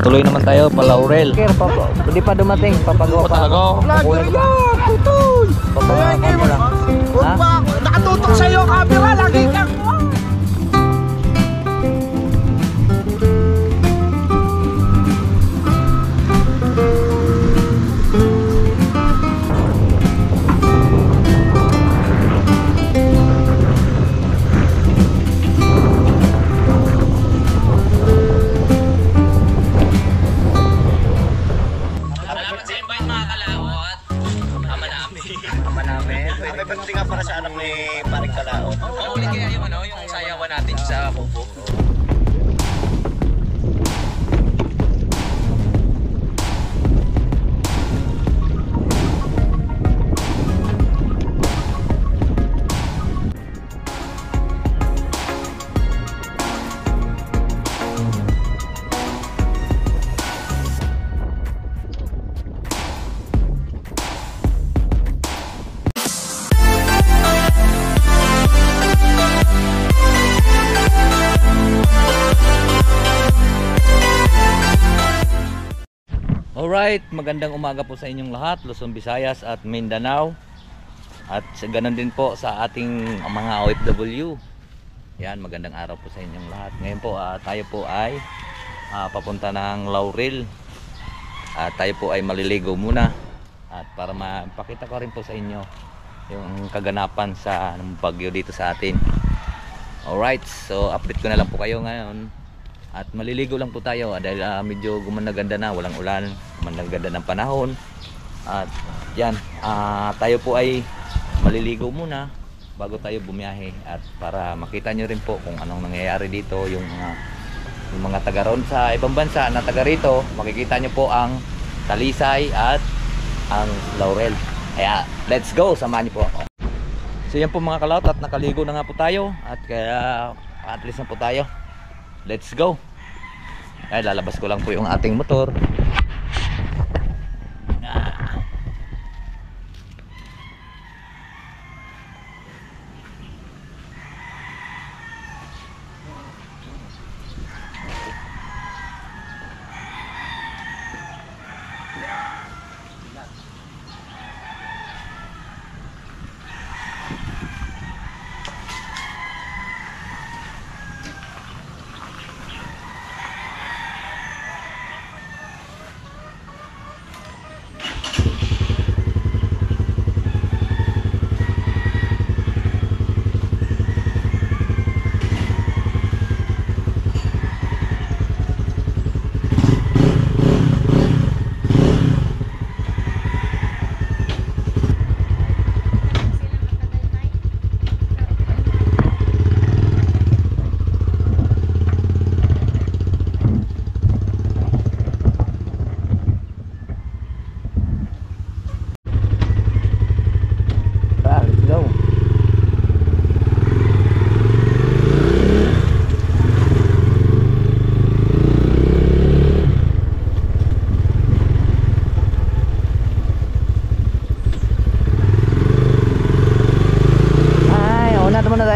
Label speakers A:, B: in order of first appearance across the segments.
A: tuloy naman tayo pa Laurel. Hindi pa dumating, papagawa pa ako.
B: Vlogger yan, tutoy.
A: Papagawa pa lang.
B: Huwag ba, nakatutok sa'yo camera, lagi kang para sa anak ni Paring Kalao.
A: Ulit kaya yung yung sayawan natin sa kubo. Alright, magandang umaga po sa inyong lahat, Luzon, Visayas at Mindanao. At ganun din po sa ating mga OFW. Yan, magandang araw po sa inyong lahat. Ngayon po tayo po ay papunta ng Laurel. Tayo po ay maliligo muna. At para mapakita ko rin po sa inyo yung kaganapan sa bagyo dito sa atin. Alright, so update ko na lang po kayo ngayon. At maliligo lang po tayo dahil medyo gumanda na, walang ulan, gumanda ng panahon. At yan, tayo po ay maliligo muna bago tayo bumiyahe. At para makita nyo rin po kung anong nangyayari dito, yung mga taga roon sa ibang bansa na taga rito, makikita nyo po ang Talisay at ang Laurel. Kaya let's go, samahan nyo po ako. So yan po mga kalawt, at nakaligo na nga po tayo. At kaya at least na po tayo. Let's go. Ay, lalabas ko lang po yung ating motor.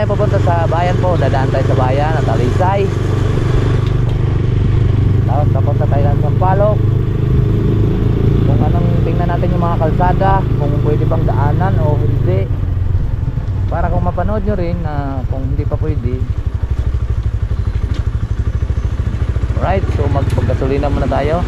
A: Papunta sa bayan po, dadaan tayo sa bayan at Talisay. Tapos papunta tayo ng Sampaloc. Kung anong tingnan natin yung mga kalsada, kung pwede pang daanan o hindi, para kung mapanood nyo rin kung hindi pa pwede. Alright, so magpagasolina muna tayo.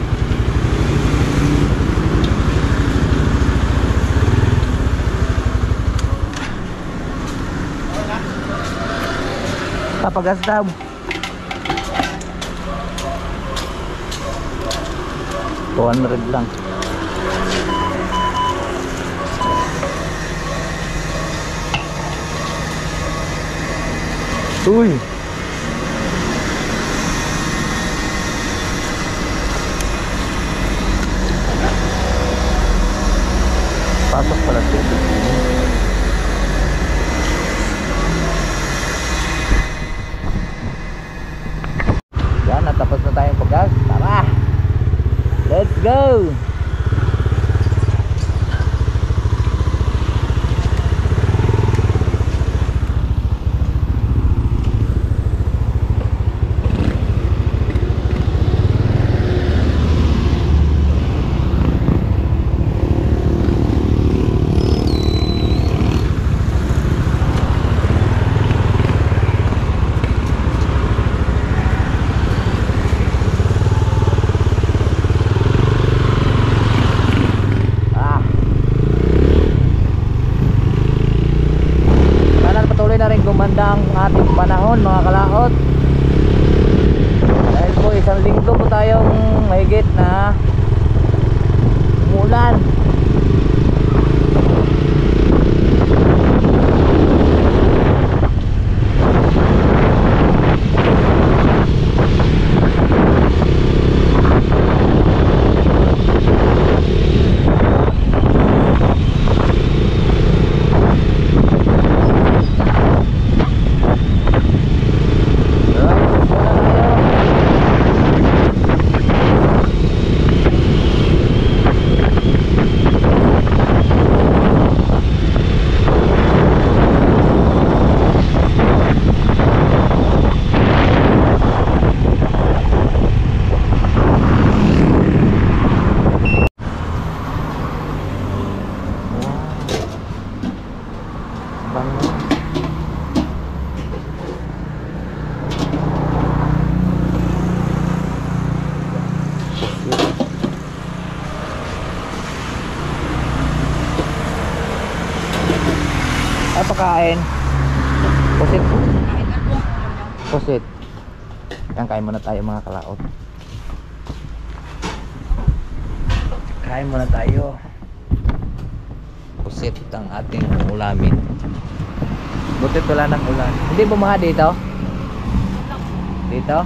A: Papagas daw. $200 lang. Uy. Pasok pala dito. Tapos na tayong paggas. Tara, let's go. panahon mga kalaot. Dahil po isang linggo po tayong mahigit na umulan. Ay, pagkain. Pusit. Pusit. Yan, kain muna tayo mga kalaot. Kain muna tayo. Pusit ang ating ulamin. Butit wala ng ulan. Hindi bumaha dito? Dito?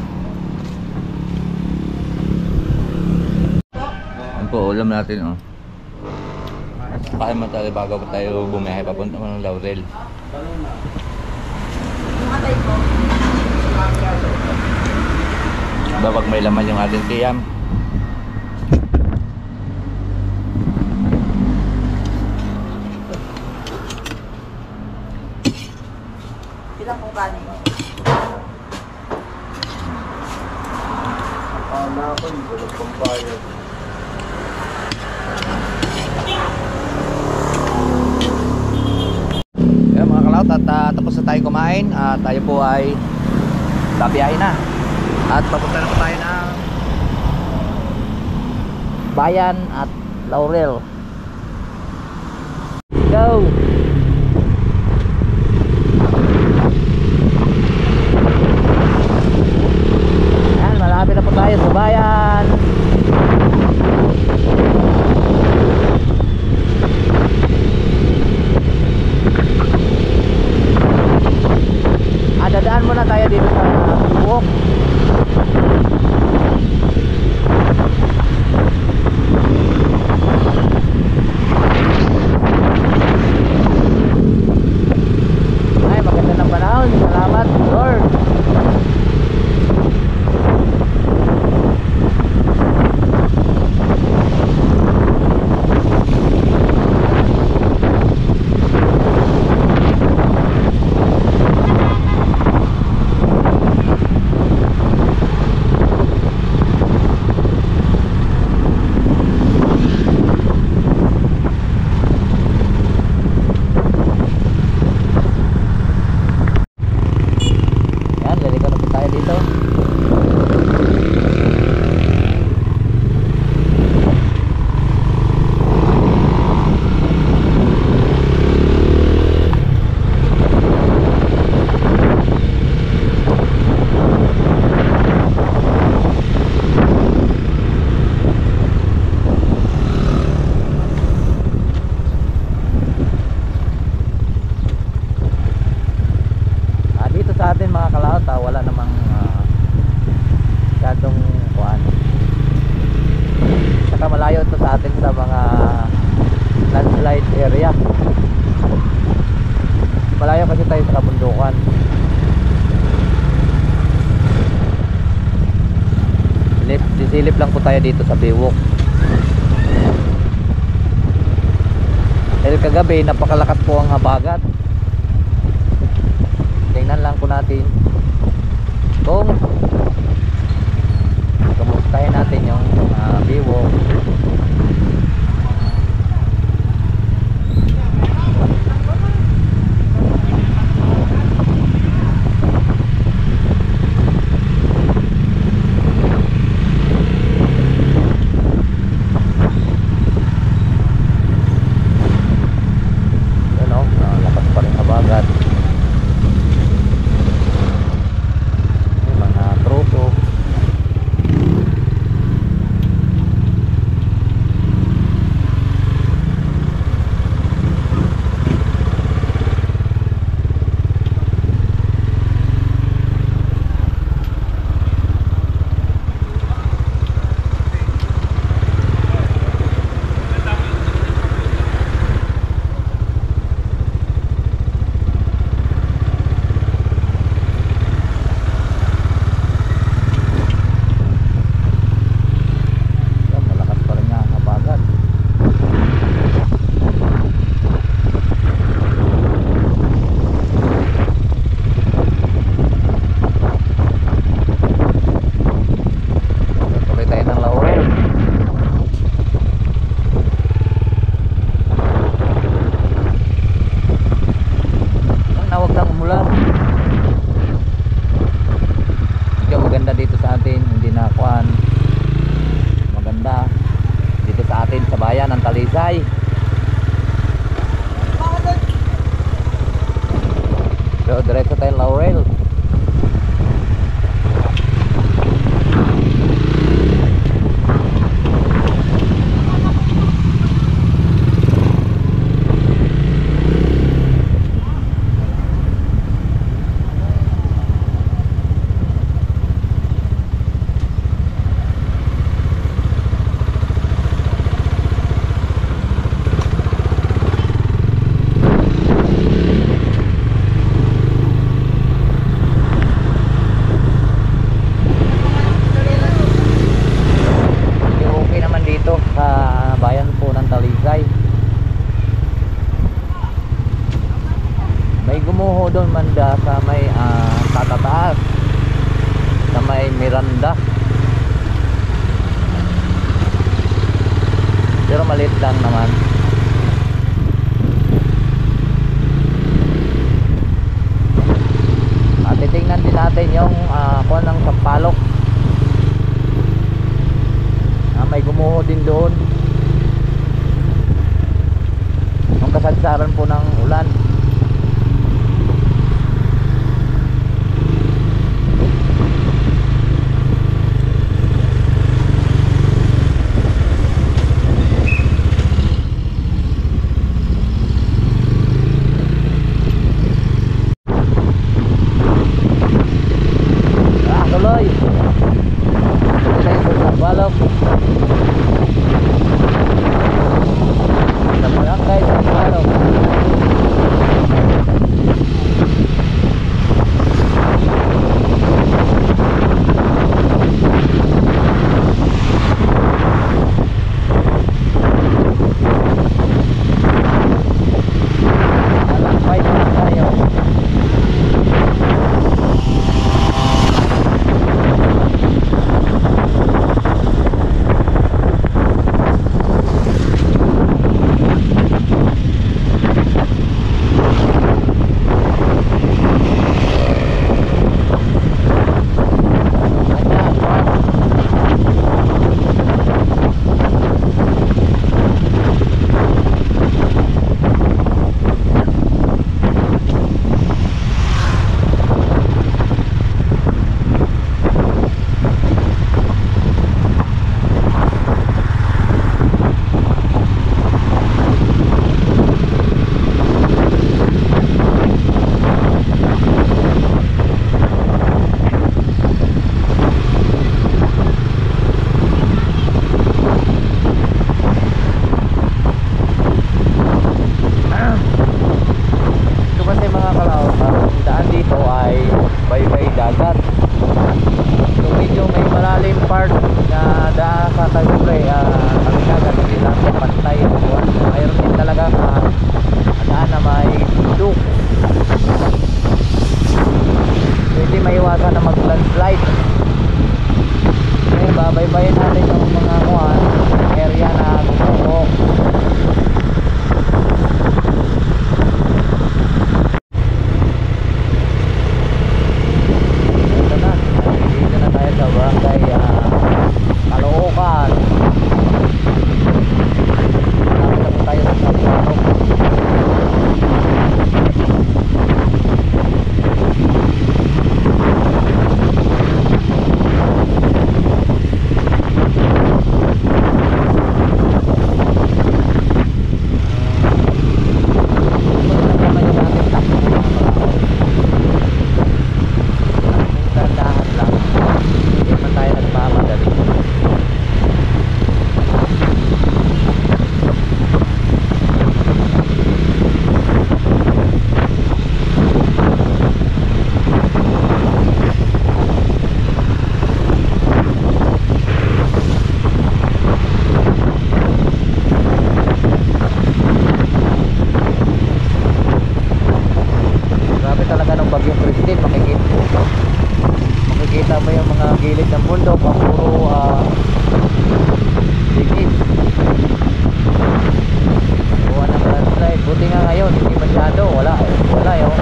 A: Yan po, ulam natin oh. Kain mo tayo bago pa tayo bumiyahe papunta ng Laurel. Babag may laman yung ating tiyam.
C: Ilang pong kanin?
B: Akala ko yung bulog pang bayad.
A: Yan mga kalaot, at tapos na tayo kumain at tayo po ay babiyahin na. At papunta na po tayo ng Bayan at Laurel. Go! Yan, malapit na po tayo sa Bayan. Dadaan muna tayo dito sa Buok. Ay, maganda ng panahon. Salamat, Lord. Wala namang masyadong kuhan. Saka malayo ito sa atin sa mga landslide area. Malayo kasi tayo sa kabundukan. Sisilip lang po tayo dito sa Biwok. Dahil kagabi napakalakas po ang habagat. Tingnan lang po natin kung kamustahin natin yung Biwok. maganda dito sa atin, hindi na kuan. Maganda dito sa atin sa bayan ng Talisay. So diretso tayo Laurel. May gumuho doon manda sa may tatataas sa may Miranda, pero maliit lang naman. At titingnan din natin yung kuwan ng Sampalok. May gumuho din doon yung kasadsaran po ng ulan. Tuloy tayo sa Sampalok, sa barangay Sampalok. Alakpay na tayo. Part na daan sa Tagore, ang dagat hindi lang pantay. Mayroon din talaga daan na may bundok. Hindi maiwasan na mag-landslide. Kaya babaybayin natin yung mga area na gumuho. Dito na tayo sa barangay Caloocan. Nakita po tayo sa Sampalok. Bagyong Christine, makikita mo yung mga gilid ng bundok, puro digit. Buwan ng landslide. Buti nga ngayon hindi masyado, wala yun.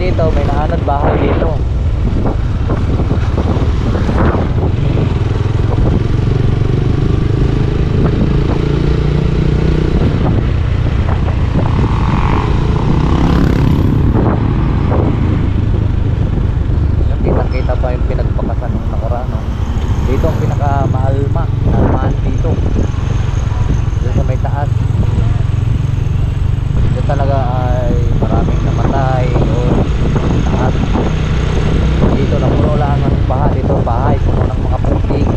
A: dito, may naanod bahay dito. Kita pa yung pinagpakasan ng nakaraan, no? Dito ang pinakamaalmaan dito. Dito sa may taas. Dito talaga ay maraming namatay doon taas. Dito na puno lang ang baha dito, bahay puno ng mga putik.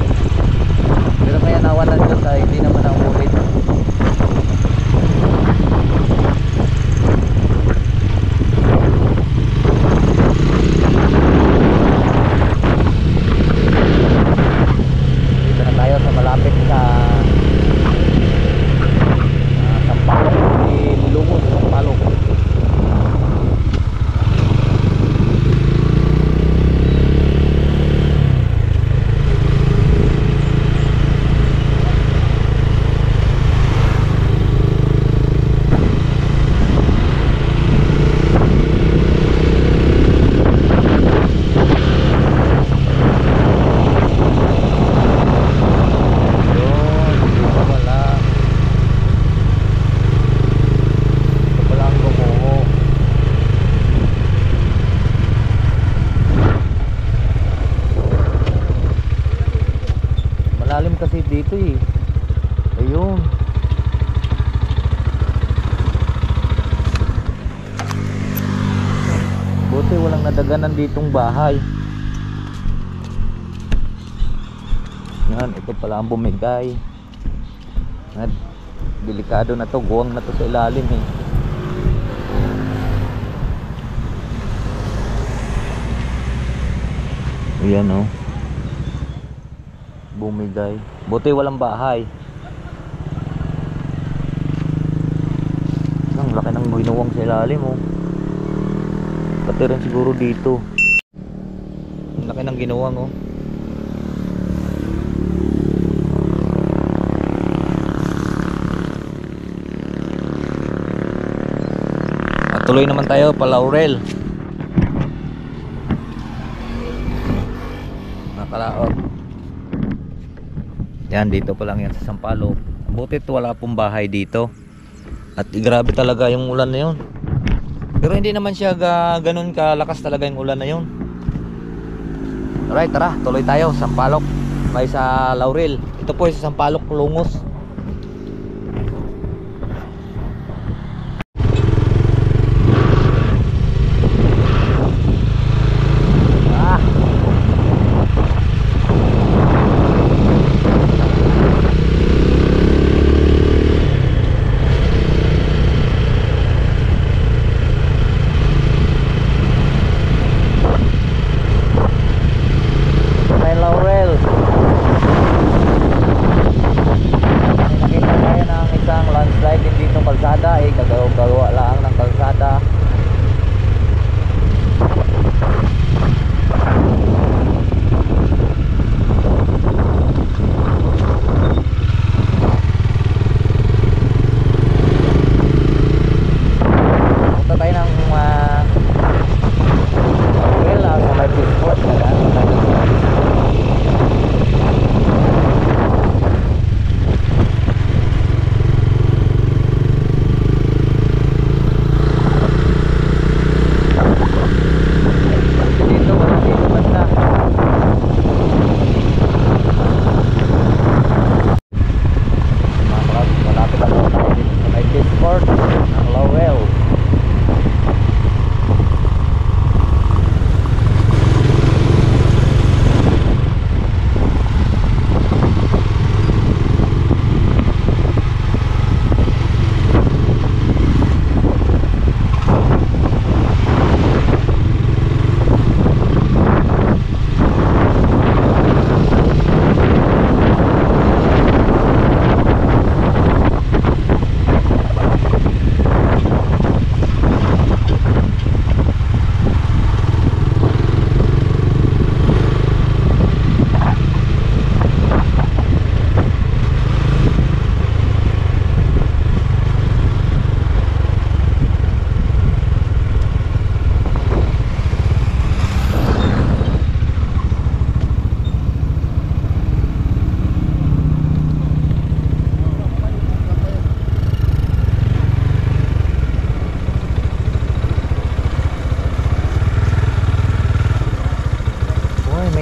A: Pero kaya nawan ng Diyos ay hindi naman ang ulit. Malalim kasi dito eh. Ayun. Buti walang nadaganan ditong bahay. Yan, ito pala ang bumigay. At delikado na to, guwang na to sa ilalim eh. Ayan oh. Bumigay. Buti walang bahay. Ang laki ng binuwang sa ilalim oh. Pati rin siguro dito. Ang laki ng ginuwang oh. At tuloy naman tayo pa Laurel. Nakalaot. Yan, dito pa lang yan sa Sampaloc. Butit wala pong bahay dito. At grabe talaga yung ulan na yun. Pero hindi naman siya ganun kalakas talaga yung ulan na yun. Alright, tara, tuloy tayo Sampaloc. May sa Laurel. Ito po sa Sampaloc, Lungos.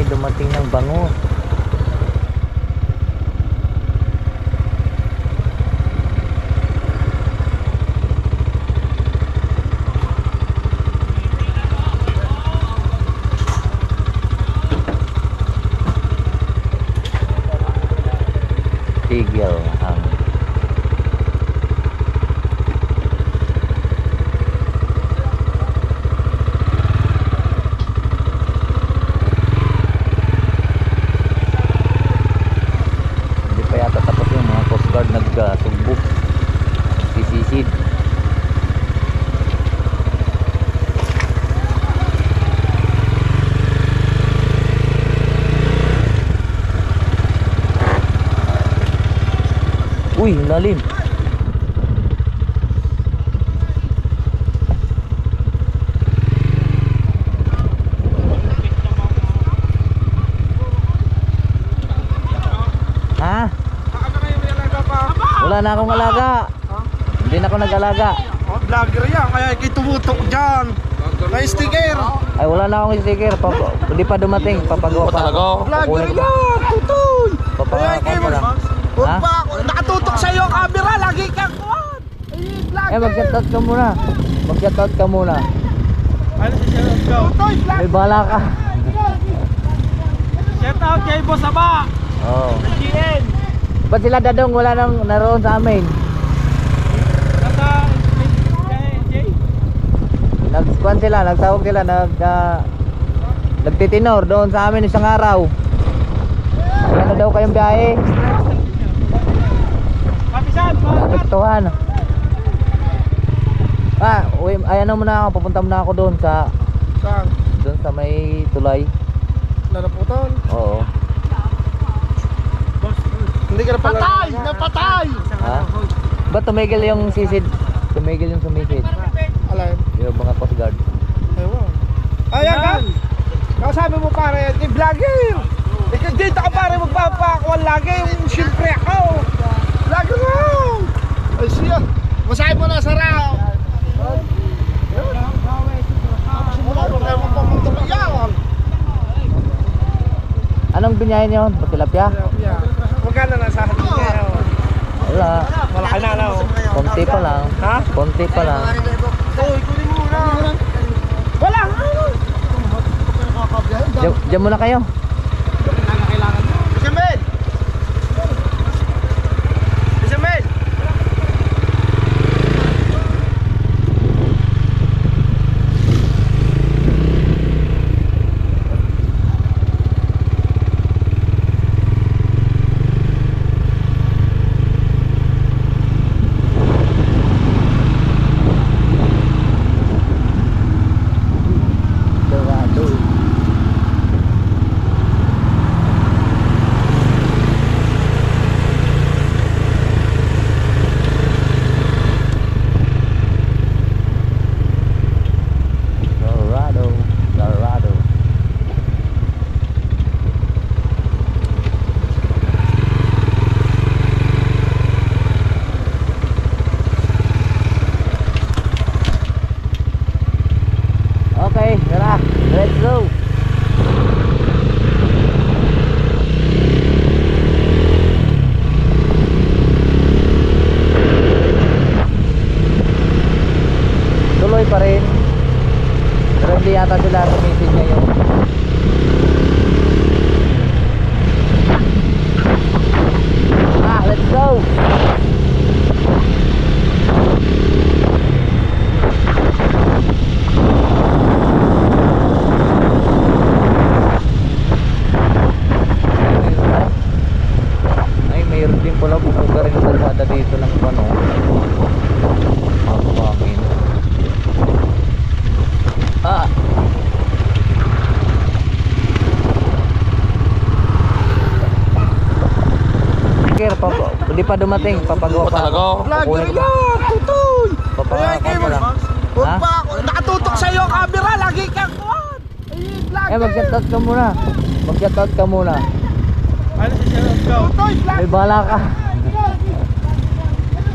A: may dumating ng bango. Tigil ang hindi pa yata tapos yung mga Coast Guard nagsugbok, sisisid. Uy, lalim. Ha? Wala na akong alaga. Hindi na ako nag-alaga.
B: Oh, vlogger yan, kaya ikay tumutok dyan. May sticker.
A: Ay, wala na akong sticker. Hindi pa dumating. Papagawa pa ako.
B: Vlogger yan, tutoy. Kaya
A: Papagawa
B: ikay
A: pa lang.
B: huwag
A: Ha?
B: pa, nakatutok sa'yo ang camera, lagi kang kuhan.
A: Eh, mag-shoutout ka muna. Mag-shoutout ka muna.
B: Ano si shoutout ko? Tutoy, vlog.
A: May bala ka.
B: Shoutout kay Boss Aba.
A: Oo.
B: GN.
A: Ba't sila dadong wala nang naroon sa amin?
B: Nasa Jay.
A: Nagkuhan sila, nagtawag sila, nagtitinor doon sa amin isang araw. Wala na daw kayong biyahe.
B: Kapisan, mga
A: Nagtuhan. Uy, ayan na muna ako, pupunta muna ako doon sa
B: saan?
A: doon sa may tulay.
B: Nanaputan.
A: Oo.
B: Hindi ka na pala. Patay! Napatay!
A: Ha? Ba't tumigil yung sisid? Tumigil yung sumisid.
B: Alay.
A: Yung mga Coast Guard.
B: Ewan. Ayan ka! Kasabi mo pare, vlogger! Ikaw dito ka pare magpapakuan lagi yung siyempre ako! Vlogger mo! Ay siya! Masahe mo na sa raw! Wala mo tayo magpapunta pa yan!
A: Anong binyahin nyo? Tilapia?
B: Magkano na sa atin ngayon?
A: Wala.
B: Malaki na na oh.
A: Konti pa lang.
B: Ha?
A: Konti pa lang.
B: Uy, kunin mo muna! Wala!
A: Diyan muna kayo.
B: Isabel! Isabel!
A: Dorado. Dorado. Dorado. Okay, tara. Let's go. Tuloy pa rin. Pero hindi yata sila tumisid ngayon. Let's go. Ay, mayroon din pala bubuga rin ang kalsada dito ng ano. Ang buhangin. Hindi pa dumating, papagawa pa ako.
B: Vlogger yan! Tutoy!
A: Papagawa
B: Kaya ikay
A: pa lang.
B: huwag
A: Ha?
B: pa, nakatutok sa'yo ang camera, lagi kang kuhan.
A: Eh, mag-shoutout ka muna. Mag-shoutout ka muna.
B: Ano si shoutout ko? Tutoy, vlog!
A: May bala ka.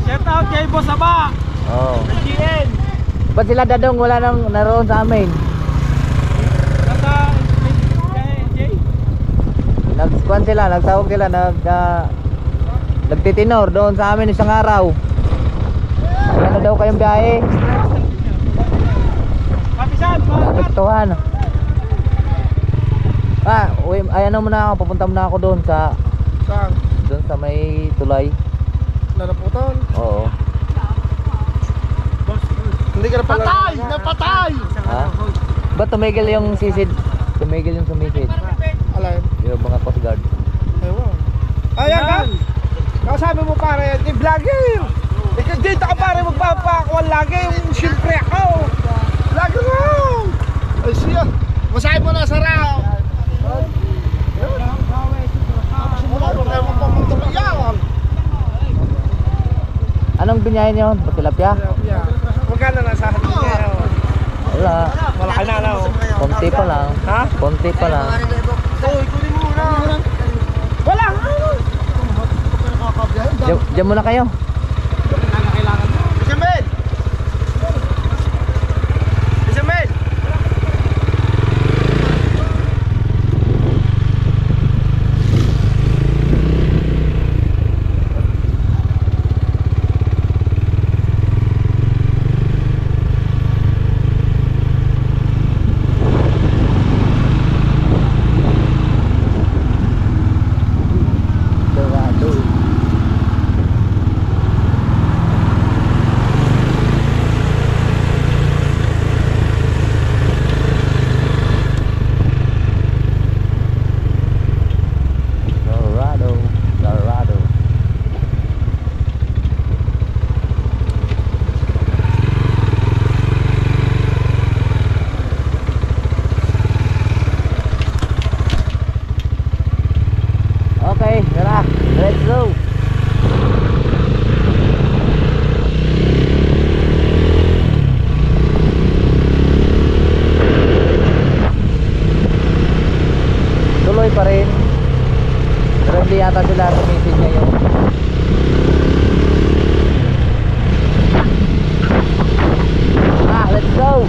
B: Shoutout kay Boss Aba!
A: Oo.
B: GN!
A: Ba't sila dadong wala nang naroon sa amin?
B: Nasa Jay.
A: nagkuhan sila, nagtawag sila, nagtitinor doon sa amin isang araw. Ano daw kayong biyahe? Naapektuhan. Uy, ay ano muna ako, papunta muna ako doon sa
B: Saan?
A: doon sa may tulay.
B: Nanaputan?
A: Oo.
B: Hindi ka na pala. Patay! Napatay!
A: Ha? Ba't tumigil yung sisid? Tumigil yung sumisid.
B: Alay.
A: Yung mga coast guard.
B: Ewan. Ayan ka? Kasabi mo pare, vlogger! Ikaw dito ka pare magpapakuan lagi yung siyempre ako! Vlogger nga! Ay siya! Masahin mo na sa raw! Wala mo tayo magpapuntabiyan!
A: Anong binyahin niyo? Tilapia?
B: Magkano na sa atin ngayon?
A: Wala.
B: Malaki na na oh.
A: Konti pa lang.
B: Ha?
A: Konti pa lang.
B: Uy, kunin mo muna! Wala!
A: Diyan muna kayo.
B: Isabel! Isabel!
A: Dorado. Dorado. Dorado. Okay, tara. Let's go. Tuloy pa rin. Pero hindi yata sila tumisid ngayon. Let's go.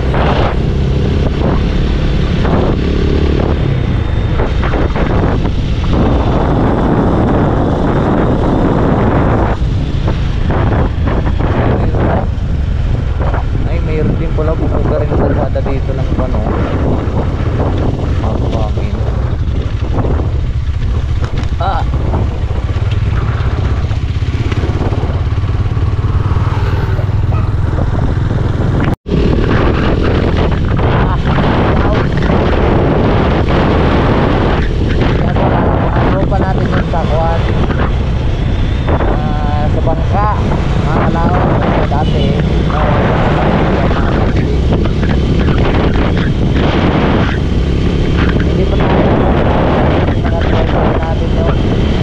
A: Ay, mayroon din pala bubuga rin ang kalsada dito ng ano. Ang buhangin. Ano pa natin yung sakuan sa bangka, mga kalaon dati. Hindi pa tayo natin yun.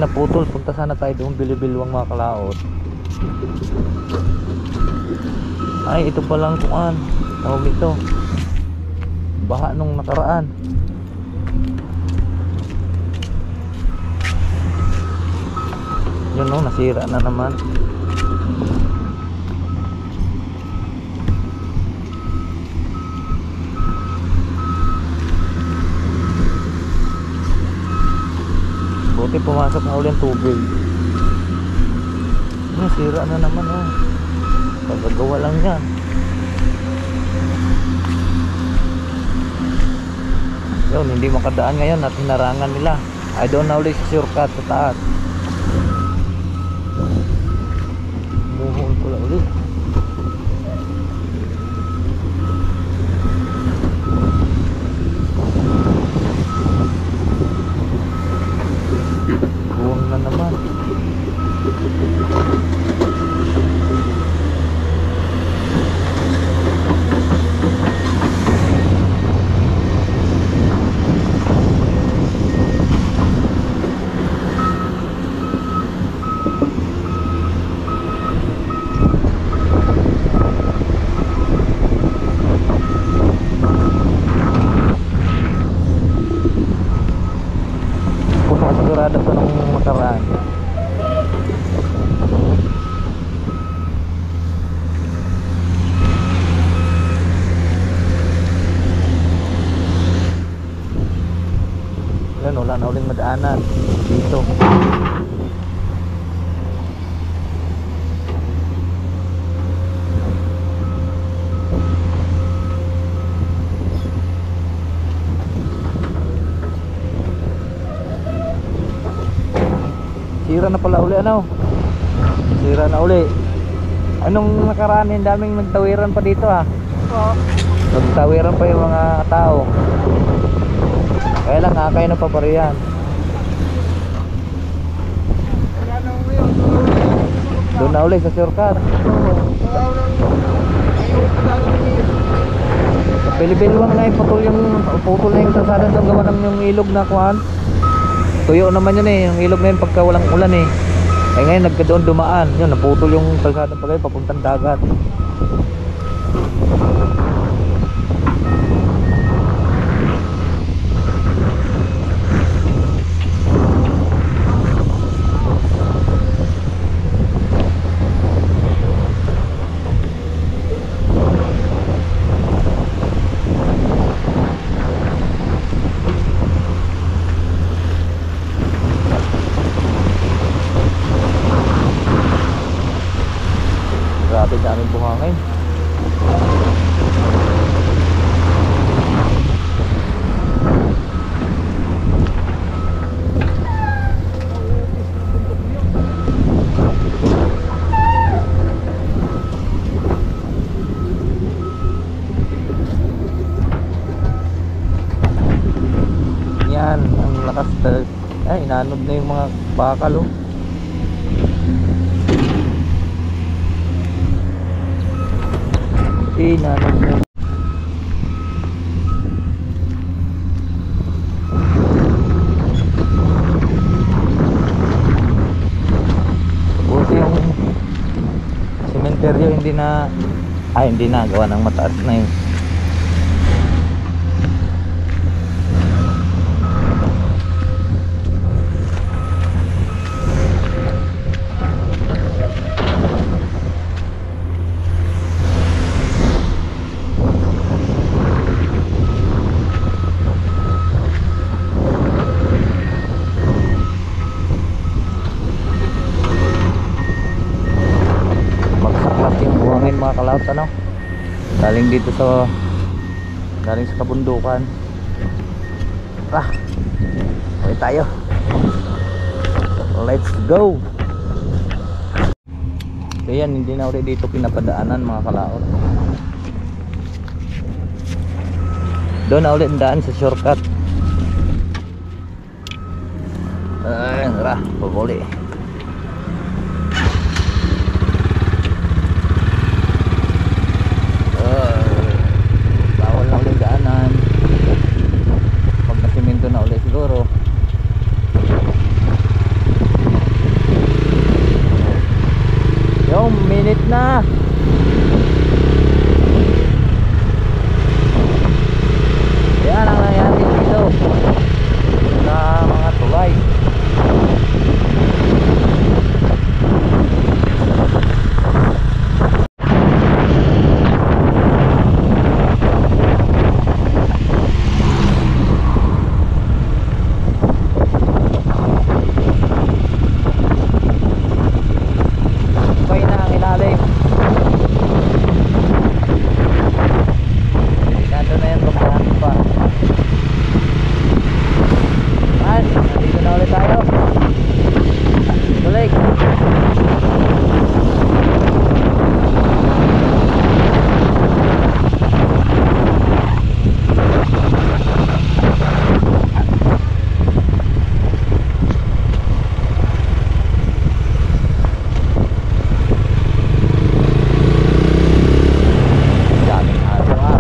A: naputol. Punta sana tayo doon, Bilibilwang mga kalaot. Ay, ito palang kuan. Tawag ito. Baha nung nakaraan. Yun no, nasira na naman. Buti pumasok na ulit ang tubig. Nasira na naman oh. Pagagawa lang yan. Yun, hindi makadaan ngayon at hinarangan nila. I don't know ulit sa shortcut sa taas. Muhon pula ulit. Buwang na naman. Sigurado pa nung makaraan. Yan, wala na uling madaanan dito. Sira na pala uli ano? Sira na uli. Anong nakaraan yung daming nagtawiran pa dito ah?
B: Oo.
A: Nagtawiran pa yung mga tao. Kaya lang akay na pa yan.
B: Wala na ngayon.
A: Doon na uli sa shortcut. Sa Bilibilwang na putol na yung kalsada doon, gawa ng yung ilog na kuhan. Tuyo naman yun eh, yung ilog na yun pagka walang ulan eh. Eh ngayon nagkadoon dumaan, yun naputol yung kalsada pagay papuntang dagat. Grabe daming buhangin. Yan, ang lakas ay inanod na yung mga bakal oh. Inanod na. Buti yung sementeryo hindi na gawa ng mataas na yun. Mga kalaot ano, galing sa kabundukan. Okay tayo, let's go. So yan, hindi na ulit dito pinapadaanan mga kalaot. Doon na ulit ang daan sa shortcut. Tara, pabuli. Bawal na ulit daanan. Pag nasimento na ulit siguro. Mainit na. Yan ang nangyari dito sa mga tulay. Sabay na ang ilalim. Delikado na yan, bakahan pa. Nandito na ulit tayo. Balik. Daming aso nga.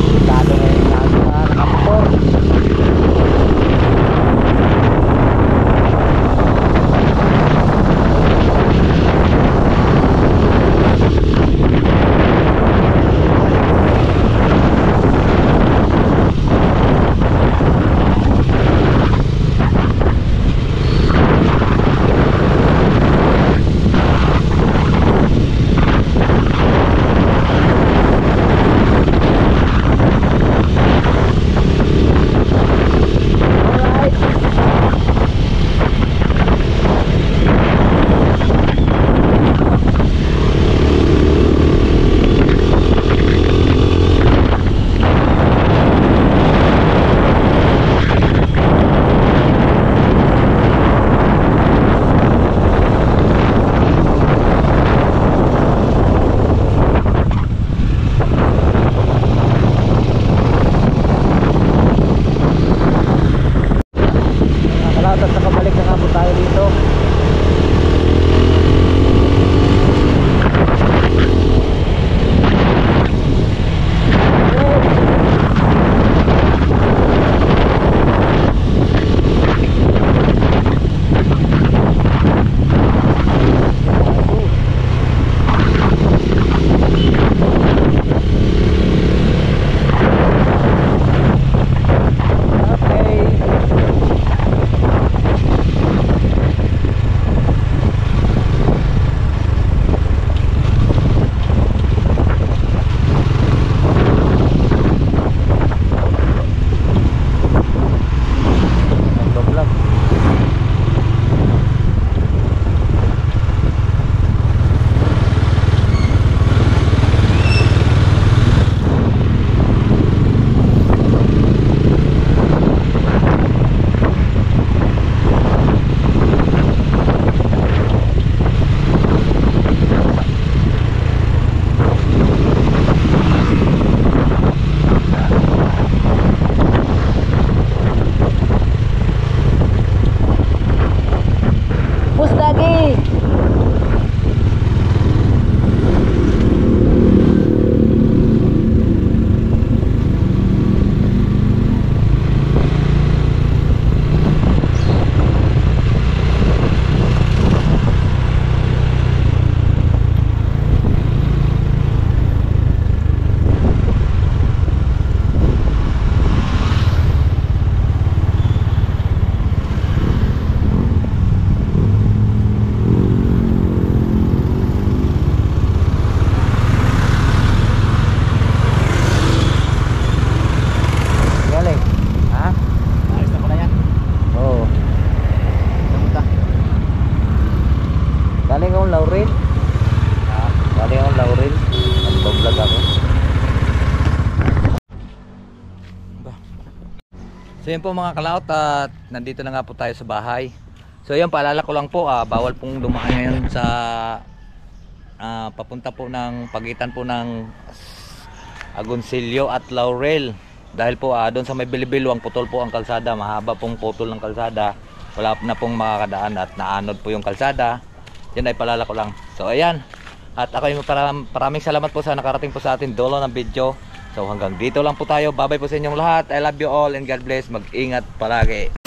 A: Delikado na yung aso nga. Nakapor. At nakabalik na nga po tayo dito. Laurel. Galing akong Laurel. Nag-vlog ako. So yun po mga kalaot, at nandito na nga po tayo sa bahay. So yun, paalala ko lang po, bawal pong dumaan ngayon sa papunta po ng pagitan po ng Agoncillo at Laurel. Dahil po doon sa may Bilibilwang, putol po ang kalsada, mahaba pong putol ng kalsada. Wala na pong makakadaan at naanod po yung kalsada. Yan ay paalala ko lang. So ayan, at ako yung maraming salamat po sa nakarating po sa atin dulo ng video. So hanggang dito lang po tayo. Bye bye po sa inyong lahat. I love you all and God bless. Mag-ingat palagi.